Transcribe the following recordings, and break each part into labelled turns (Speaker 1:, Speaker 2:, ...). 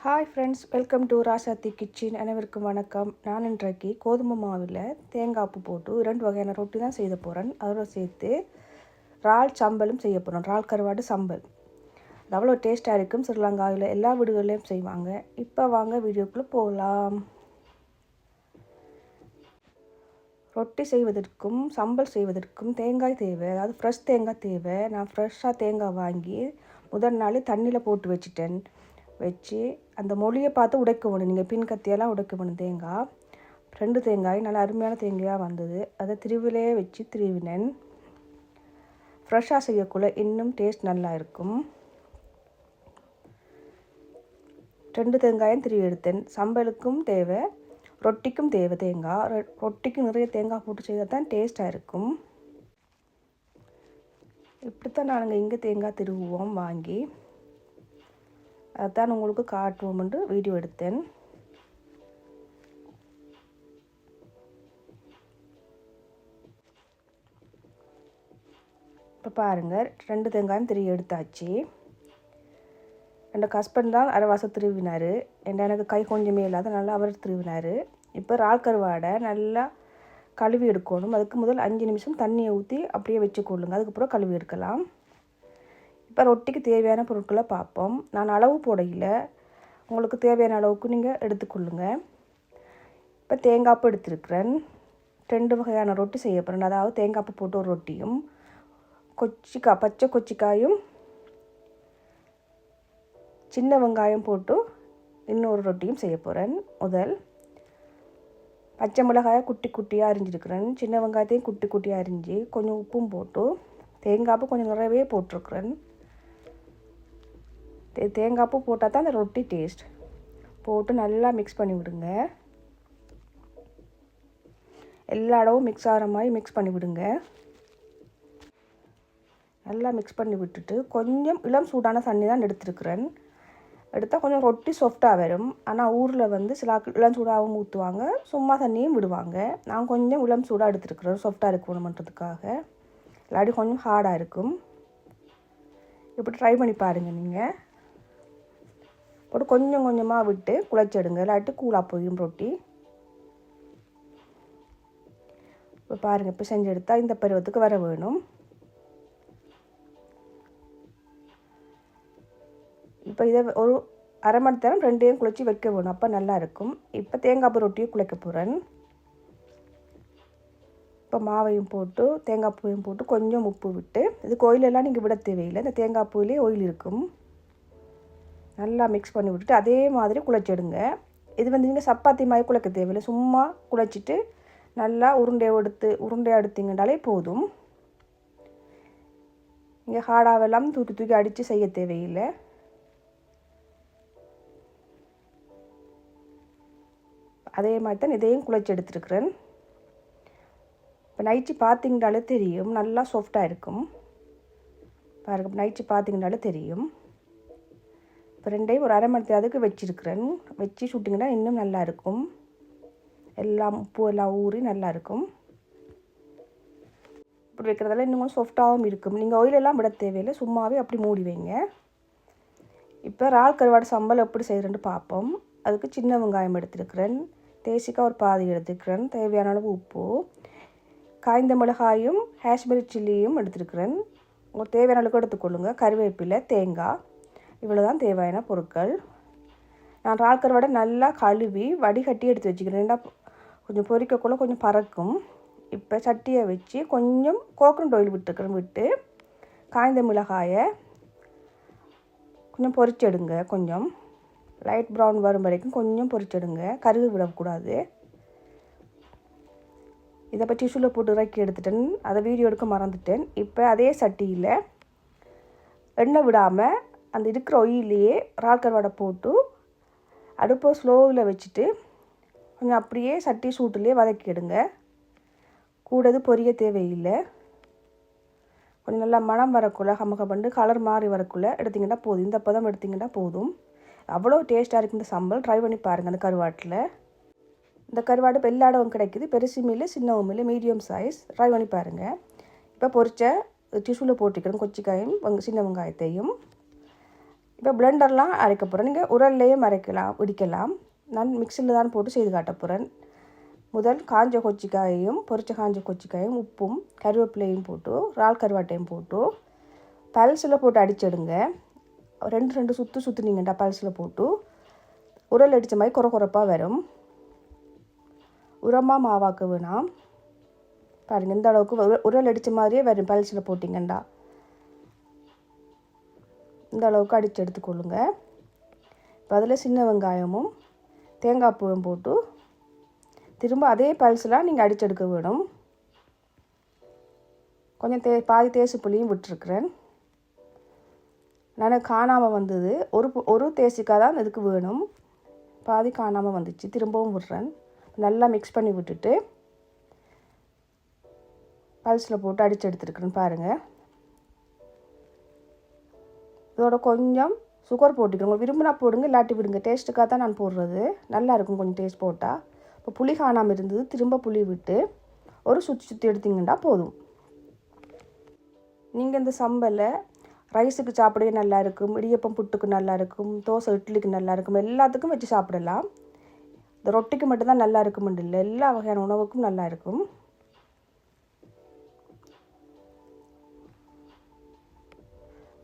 Speaker 1: Hi friends, welcome to Rasathi kitchen. அனைவருக்கும் வணக்கம். நான் இன்றைக்கு கோதுமை மாவில் தேங்காய் பூ போட்டு 2 வகையான ரொட்டி தான் செய்ய போகிறேன். அதோட சேர்த்து இறால் சம்பலும் செய்ய போகிறேன். இறால் கருவாடு சம்பல். அது அவ்வளோ டேஸ்ட்டாக இருக்கும். ஸ்ரீலங்காவில் எல்லா வீடுகள்லையும் செய்வாங்க. இப்போ வாங்க வீடியோக்குள்ளே போகலாம். ரொட்டி செய்வதற்கும் சம்பல் செய்வதற்கும் தேங்காய் தேவை. அதாவது ஃப்ரெஷ் தேங்காய் தேவை. நான் ஃப்ரெஷ்ஷாக தேங்காய் வாங்கி முதல் நாள் தண்ணியில் போட்டு வச்சு அந்த மொழியை பார்த்து உடைக்க வேணும். நீங்கள் பின் கத்தியெல்லாம் உடைக்க வேணும். தேங்காய் 2 தேங்காய் நல்லா அருமையான தேங்காயாக வந்தது. அதை திருவிலே வச்சு திருவினேன். ஃப்ரெஷ்ஷாக செய்யக்குள்ள இன்னும் டேஸ்ட் நல்லா இருக்கும். 2 தேங்காயும் திருவி எடுத்தேன். சம்பலுக்கும் தேவை, ரொட்டிக்கும் தேவை தேங்காய். ரொட்டிக்கு நிறைய தேங்காய் போட்டு செய்தால் தான் டேஸ்ட்டாக இருக்கும். இப்படித்தான் நாங்கள் இங்கே தேங்காய் திருவுவோம் வாங்கி. அதான் உங்களுக்கு காட்டுவோம்னு வீடியோ எடுத்தேன். இப்போ பாருங்கள், 2 தேங்காயும் திருவி எடுத்தாச்சு. என்னோட ஹஸ்பண்ட் தான் அரைவாசம் திருவினார். எனக்கு கை கொஞ்சமே இல்லாத நல்லா அவர் திருவினார். இப்போ இறால் கருவாடை நல்லா கழுவி எடுக்கணும். அதுக்கு முதல் 5 நிமிஷம் தண்ணியை ஊற்றி அப்படியே வச்சுக்கொள்ளுங்க. அதுக்கப்புறம் கழுவி எடுக்கலாம். இப்போ ரொட்டிக்கு தேவையான பொருட்களை பார்ப்போம். நான் அளவு போடையில், உங்களுக்கு தேவையான அளவுக்கு நீங்கள் எடுத்துக்கொள்ளுங்க. இப்போ தேங்காய் பூ எடுத்துருக்கிறேன். 2 வகையான ரொட்டி செய்ய போகிறேன். அதாவது தேங்காய் பூ போட்டு ஒரு ரொட்டியும், பச்சை கொச்சிக்காயும் சின்ன வெங்காயம் போட்டு இன்னொரு ரொட்டியும் செய்ய போகிறேன். முதல் பச்சை மிளகாயை குட்டி குட்டியாக அரிஞ்சிருக்கிறேன். சின்ன வெங்காயத்தையும் குட்டி குட்டியாக அரிஞ்சு கொஞ்சம் உப்பும் போட்டு தேங்காய் பூ கொஞ்சம் நிறையவே போட்டிருக்கிறேன். தேங்காய் பூ போட்டால் தான் அந்த ரொட்டி டேஸ்ட். போட்டு நல்லா மிக்ஸ் பண்ணி விடுங்க. எல்லா இடமும் மிக்ஸ் ஆகிற மாதிரி மிக்ஸ் பண்ணி விடுங்க. நல்லா மிக்ஸ் பண்ணி விட்டுட்டு கொஞ்சம் இளம் சூடான தண்ணி தான் எடுத்துருக்குறேன். எடுத்தால் கொஞ்சம் ரொட்டி சாஃப்டாக வரும். ஆனால் ஊரில் சில இளம் சூடாகவும் ஊற்றுவாங்க, சும்மா தண்ணியும் விடுவாங்க. நான் கொஞ்சம் இளம் சூடாக எடுத்துருக்குறேன், சாஃப்டாக இருக்கணுமன்றதுக்காக. இல்லாட்டி கொஞ்சம் ஹார்டாக இருக்கும். இப்படி ட்ரை பண்ணி பாருங்கள். நீங்கள் போட்டு கொஞ்சம் கொஞ்சமாக விட்டு குழைச்செடுங்க, இல்லாட்டி கூலாக போயும் ரொட்டி. இப்போ பாருங்கள், இப்போ செஞ்சு எடுத்தால் இந்த பருவத்துக்கு வர வேணும். இப்போ இதை ஒரு அரை மணி நேரம் 2யும் குழைச்சி வைக்க வேணும். அப்போ நல்லாயிருக்கும். இப்போ தேங்காய் பூ ரொட்டியும் குழைக்க போகிறேன். இப்போ மாவையும் போட்டு தேங்காய் பூவையும் போட்டு கொஞ்சம் உப்பு விட்டு, இதுக்கு ஆயிலெல்லாம் நீங்கள் விட தேவையில்லை. இந்த தேங்காய் பூவிலே ஆயில் இருக்கும். நல்லா மிக்ஸ் பண்ணி விட்டுட்டு அதே மாதிரி குழைச்சிடுங்க. இது நீங்கள் சப்பாத்தி மாதிரி குழைக்க தேவையில்லை. சும்மா குழைச்சிட்டு நல்லா உருண்டை எடுத்தீங்கன்னாலே போதும். இங்கே ஹார்டாவெல்லாம் தூக்கி அடித்து செய்ய தேவையில்லை. அதே மாதிரி தான் இதையும் குழைச்சி எடுத்துருக்குறேன். இப்போ நைச்சி பார்த்தீங்கன்னாலே தெரியும், நல்லா சாஃப்டாக இருக்கும். பாருங்க, நைச்சி பார்த்தீங்கன்னாலே தெரியும். இப்போ 2யும் ஒரு அரை மணி நேரத்துக்கு வச்சுருக்கிறேன். வச்சு சுட்டிங்கன்னா இன்னும் நல்லாயிருக்கும். எல்லாம் உப்பு எல்லாம் ஊறி நல்லாயிருக்கும். இப்படி வைக்கிறதால இன்னும் கொஞ்சம் சாஃப்டாகவும் இருக்கும். நீங்கள் ஆயிலெல்லாம் விட தேவையில்லை, சும்மாவே அப்படி மூடி வைங்க. இப்போ இறால் கருவாடு சம்பல் எப்படி செய்கிறேன்னு பார்ப்போம். அதுக்கு சின்ன வெங்காயம் எடுத்துருக்கிறேன். தேசிக்காய் ஒரு பாதி எடுத்துக்கிறேன். தேவையான அளவு உப்பு, காய்ந்த மிளகாயும் காஷ்மீரி சில்லியும் எடுத்துருக்கிறேன். உங்களுக்கு தேவையான அளவுக்கு எடுத்துக்கொள்ளுங்க. கருவேப்பிலை, தேங்காய், இவ்வளோ தான் தேவையான பொருட்கள். நான் இறால் கருவாடை நல்லா கழுவி வடிகட்டி எடுத்து வச்சுக்கிறேன். ஏன்னா கொஞ்சம் பொரிக்கக்குள்ள கொஞ்சம் பறக்கும். இப்போ சட்டியை வச்சு கொஞ்சம் கோகனட் ஆயில் விட்டு காய்ந்த மிளகாயை கொஞ்சம் பொரிச்செடுங்க. கொஞ்சம் லைட் ப்ரௌன் வரும் வரைக்கும் கொஞ்சம் பொரிச்செடுங்க. கருகு விடக்கூடாது. இதை பற்றி டிஷ்யூவில் போட்டு இறக்கி எடுத்துட்டேன். அதை வீடியோ எடுக்க மறந்துட்டேன். இப்போ அதே சட்டியில் எண்ணெய் விடாமல் அந்த இருக்கிற ஆயிலையே இறால் கருவாடை போட்டு அடுப்பை ஸ்லோவில் வச்சுட்டு கொஞ்சம் அப்படியே சட்டி சூட்டுலேயே வதக்கிடுங்க. கூடது பொரிய தேவையில்லை. கொஞ்சம் நல்லா மணம் வரக்குள்ள கம்மக்கப்பண்டு கலர் மாறி வரக்குள்ளே எடுத்திங்கன்னா போதும். இந்த பதம் எடுத்திங்கன்னா போதும். அவ்வளோ டேஸ்ட்டாக இருக்குது இந்த சம்பல். ட்ரை பண்ணி பாருங்கள். அந்த கருவாட்டில் இந்த கருவாடு இப்போ எல்லா இடமும் கிடைக்குது. பெருசு மீல், சின்னவும் மீல், மீடியம் சைஸ். ட்ரை பண்ணி பாருங்கள். இப்போ பொரிச்ச டிஷ்யூவில் போட்டுக்கிறேன் கொச்சிக்காயும் சின்ன வெங்காயத்தையும். இப்போ பிளெண்டர்லாம் அரைக்க போகிறேன். நீங்கள் உரல்லையும் அரைக்கலாம், இடிக்கலாம். நான் மிக்சியில் தான் போட்டு செய்து காட்ட போகிறேன். முதல் காஞ்ச கொச்சிக்காயையும் பொரிச்ச காஞ்ச கொச்சிக்காயும் உப்பும் கருவேப்பிலையும் போட்டு இறால் கருவாட்டையும் போட்டு பல்சில் போட்டு அடிச்சிடுங்க. 2 சுற்று சுற்றுனீங்கண்டா பல்சில் போட்டு உரல் அடித்த மாதிரி குறப்பாக வரும். உரமாக மாவாக்க வேணாம். பாருங்கள், இந்த அளவுக்கு உரல் அடித்த மாதிரியே வரும். பல்சில் போட்டிங்கண்டா இந்த அளவுக்கு அடித்து எடுத்துக்கொள்ளுங்க. இப்போ அதில் சின்ன வெங்காயமும் தேங்காய் பூவும் போட்டு திரும்ப அதே பல்ஸ்லாம் நீங்கள் அடிச்செடுக்க வேணும். கொஞ்சம் பாதி தேசு புளியும் விட்டுருக்குறேன். நான் காணாமல் வந்தது. ஒரு தேசிக்காய் தான் இதுக்கு வேணும். பாதி காணாமல் வந்துச்சு. திரும்பவும் விடுறேன். நல்லா மிக்ஸ் பண்ணி விட்டுட்டு பல்ஸில் போட்டு அடித்து எடுத்துருக்குறேன். பாருங்கள், இதோட கொஞ்சம் சுகர் போட்டுக்கிறோம். உங்களுக்கு விரும்பினா போடுங்க, இல்லாட்டி விடுங்க. டேஸ்ட்டுக்காக தான் நான் போடுறது. நல்லாயிருக்கும் கொஞ்சம் டேஸ்ட் போட்டால். இப்போ புளி காணாமல் இருந்தது, திரும்ப புளி விட்டு ஒரு சுற்றி எடுத்திங்கன்னா போதும். நீங்கள் இந்த சம்பலை ரைஸுக்கு சாப்பிடவே நல்லாயிருக்கும், இடியப்பம் புட்டுக்கு நல்லாயிருக்கும், தோசை இட்லிக்கு நல்லாயிருக்கும், எல்லாத்துக்கும் வச்சு சாப்பிடலாம். இந்த ரொட்டிக்கு மட்டும்தான் நல்லா இருக்குமெண்டு இல்லை, எல்லா வகையான உணவுக்கும் நல்லா இருக்கும்.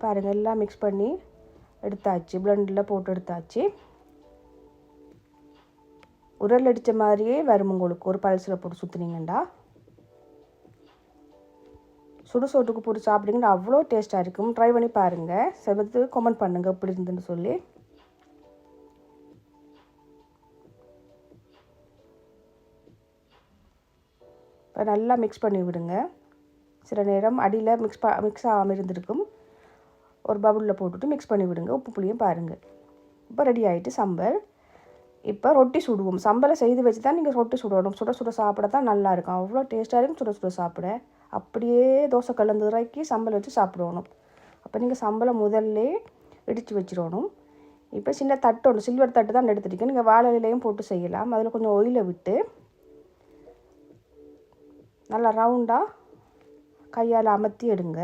Speaker 1: பாருங்கள், எல்லாம் மிக்ஸ் பண்ணி எடுத்தாச்சு. பிளெண்டில் போட்டு எடுத்தாச்சு. உரல் அடித்த மாதிரியே வரும் உங்களுக்கு. ஒரு பல்ஸில் போட்டு சுற்றுனீங்கண்டா சுடு சோட்டுக்கு போட்டு சாப்பிட்டீங்கன்னா அவ்வளோ டேஸ்ட்டாக இருக்கும். ட்ரை பண்ணி பாருங்கள். செவத்து கமெண்ட் பண்ணுங்கள் எப்படி இருந்துன்னு சொல்லி. இப்போ நல்லா மிக்ஸ் பண்ணி விடுங்க. சில நேரம் அடியில் மிக்ஸ் ஆகாமல் இருந்திருக்கும். ஒரு பவுலில் போட்டுட்டு மிக்ஸ் பண்ணி விடுங்க. உப்பு புளியும் பாருங்கள். இப்போ ரெடி ஆகிட்டு சம்பல். இப்போ ரொட்டி சுடுவோம். சம்பலை செய்து வச்சு தான் நீங்கள் ரொட்டி சுடணும். சுட சுட சாப்பிட தான் நல்லாயிருக்கும். அவ்வளோ டேஸ்ட்டாக இருக்கும் சுட சுட சாப்பிட. அப்படியே தோசை கலந்து இறக்கி சம்பல் வச்சு சாப்பிடணும். அப்போ நீங்கள் சம்பலை முதல்ல இடித்து வச்சிடணும். இப்போ சின்ன தட்டு ஒன்று, சில்வர் தட்டு தான் எடுத்துருக்கேன். நீங்கள் வாழை இலையும் போட்டு செய்யலாம். அதில் கொஞ்சம் ஆயிலை விட்டு நல்லா ரவுண்டாக கையால் அமர்த்தி எடுங்க.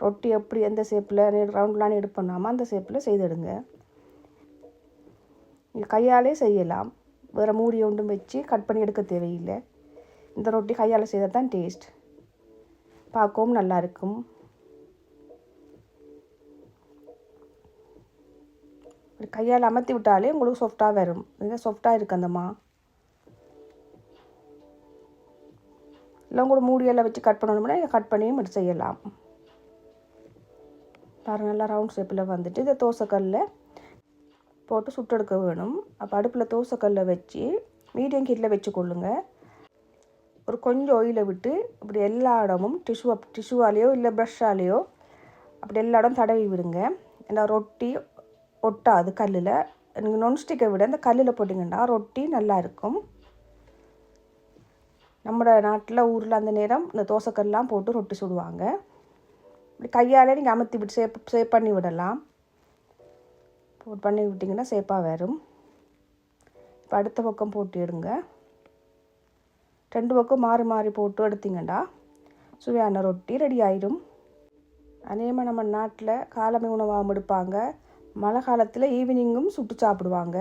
Speaker 1: ரொட்டி எப்படி எந்த ஷேப்பில் ரவுண்ட்லான்னு எடுப்போம்னாமல் அந்த ஷேப்பில் செய்து எடுங்க. நீங்கள் கையாலே செய்யலாம். வேறு மூடி ஒன்றும் வச்சு கட் பண்ணி எடுக்க தேவையில்லை. இந்த ரொட்டி கையால் செய்தால் தான் டேஸ்ட். பார்க்கவும் நல்லாயிருக்கும். கையால் அமர்த்தி விட்டாலே உங்களுக்கு சாஃப்டாக வரும். இது சாஃப்டாக இருக்குது அந்தம்மா. இல்லை உங்களுக்கு மூடியெல்லாம் வச்சு கட் பண்ணணும்னா கட் பண்ணியும் எடுத்து செய்யலாம். பாருங்கள், நல்லா ரவுண்ட் ஷேப்பில் வந்துட்டு இதை தோசைக்கல்லில் போட்டு சுட்டெடுக்க வேணும். அப்போ அடுப்பில் தோசைக்கல்லை வச்சு மீடியம் ஹீட்டில் வச்சுக்கொள்ளுங்க. ஒரு கொஞ்சம் ஆயிலை விட்டு அப்படி எல்லா இடமும் டிஷ்யூவாலேயோ இல்லை ப்ரஷ்ஷாலேயோ அப்படி எல்லா இடம் தடவி விடுங்க. ஏன்னா ரொட்டி ஒட்டாது கல்லில். நீங்கள் நொன்ஸ்டிக்கை விட இந்த கல்லில் போட்டிங்கன்னா ரொட்டி நல்லா இருக்கும். நம்ம நாட்டில் ஊரில் அந்த நேரம் இந்த தோசைக்கல்லாம் போட்டு ரொட்டி சுடுவாங்க. இப்படி கையாலே நீங்கள் அமர்த்தி விட்டு சேப் பண்ணி விடலாம். போட்டு பண்ணி விட்டிங்கன்னா சேப்பாக வரும். இப்போ அடுத்த பக்கம் போட்டு எடுங்க. 2 பக்கம் மாறி மாறி போட்டு எடுத்திங்கண்டா சுவையான ரொட்டி ரெடி ஆயிடும். அநேகமாக நம்ம நாட்டில் காலமை உணவாகவும் எடுப்பாங்க. மழை காலத்தில் ஈவினிங்கும் சுட்டு சாப்பிடுவாங்க.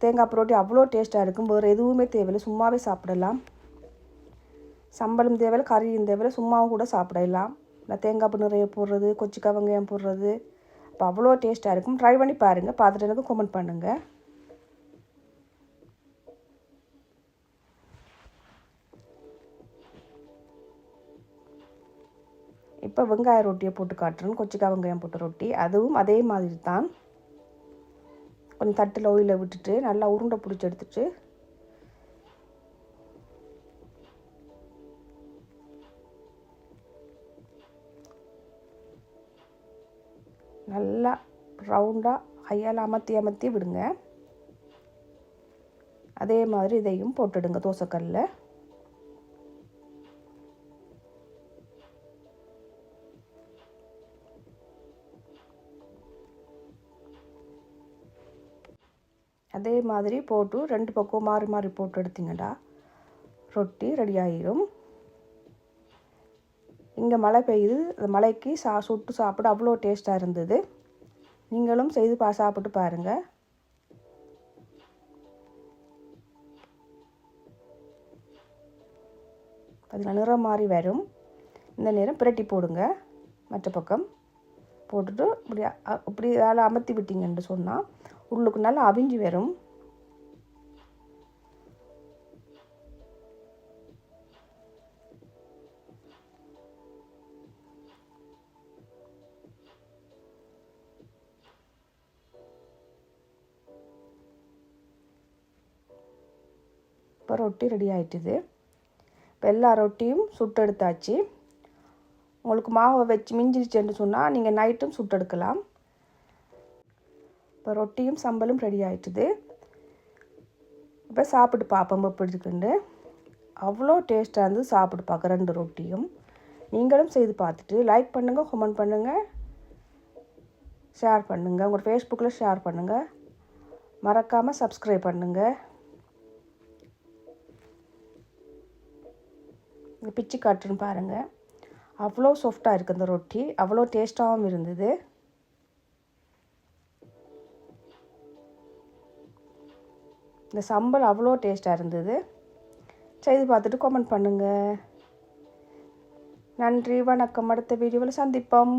Speaker 1: தேங்காய் ரொட்டி அவ்வளோ டேஸ்ட்டாக இருக்கும். வேறு எதுவுமே தேவையில்லை, சும்மாவே சாப்பிடலாம். சம்பளம் தேவையில்லை, கறியும் தேவையில்லை, சும்மாவும் கூட சாப்பிடலாம். இல்லை தேங்காய் நிறைய போடுறது, கொச்சிக்காய் வெங்காயம் போடுறது, அப்போ அவ்வளோ டேஸ்ட்டாக இருக்கும். ட்ரை பண்ணி பாருங்கள். பார்த்துட்டு எனக்கு கமெண்ட் பண்ணுங்கள். இப்போ வெங்காய ரொட்டியை போட்டு காட்டுறேன். கொச்சிக்காய் வெங்காயம் போட்ட ரொட்டி அதுவும் அதே மாதிரி தான். கொஞ்சம் தட்டில் ஆயிலை விட்டுட்டு நல்லா உருண்டை பிடிச்சி எடுத்துட்டு நல்லா ரவுண்டாக கையால் அமர்த்தி விடுங்க. அதே மாதிரி இதையும் போட்டுடுங்க தோசைக்கல்லில். அதே மாதிரி போட்டு 2 பக்கம் மாறி மாறி போட்டு எடுத்திங்கடா ரொட்டி ரெடி ஆகிடும். இங்கே மழை பெய்யுது. அந்த மழைக்கு சுட்டு சாப்பிட அவ்வளோ டேஸ்ட்டாக இருந்தது. நீங்களும் செய்து சாப்பிட்டு பாருங்கள். அதில் நிறம் மாறி வரும். இந்த நேரம் பிரட்டி போடுங்க. மற்ற பக்கம் போட்டுட்டு இப்படி அதில் அமர்த்தி விட்டீங்கன்னு சொன்னால் உள்ளுக்கு நல்லா அவிஞ்சு வரும். இப்போ ரொட்டி ரெடி ஆகிட்டுது. இப்போ எல்லா ரொட்டியும் சுட்டெடுத்தாச்சு. உங்களுக்கு மாவை வச்சு மிஞ்சிருச்சுன்னு சொன்னால் நீங்கள் நைட்டும் சுட்டெடுக்கலாம். இப்போ ரொட்டியும் சம்பலும் ரெடி ஆகிட்டுது. இப்போ சாப்பிட்டு பார்ப்போம் எப்படி இருக்குண்டு. அவ்வளோ டேஸ்ட்டாக இருந்து சாப்பிட்டு பார்க்க 2 ரொட்டியும். நீங்களும் செய்து பார்த்துட்டு லைக் பண்ணுங்கள், கமெண்ட் பண்ணுங்கள், ஷேர் பண்ணுங்கள். உங்கள் ஃபேஸ்புக்கில் ஷேர் பண்ணுங்கள். மறக்காமல் சப்ஸ்கிரைப் பண்ணுங்கள். இந்த பிச்சு காட்டுன்னு பாருங்கள். அவ்வளோ சாஃப்டாக இருக்குது இந்த ரொட்டி. அவ்வளோ டேஸ்ட்டாகவும் இருந்தது. இந்த சம்பல் அவ்வளோ டேஸ்ட்டாக இருந்தது. செய்து பார்த்துட்டு கமெண்ட் பண்ணுங்கள். நன்றி, வணக்கம். அடுத்த வீடியோவில் சந்திப்போம்.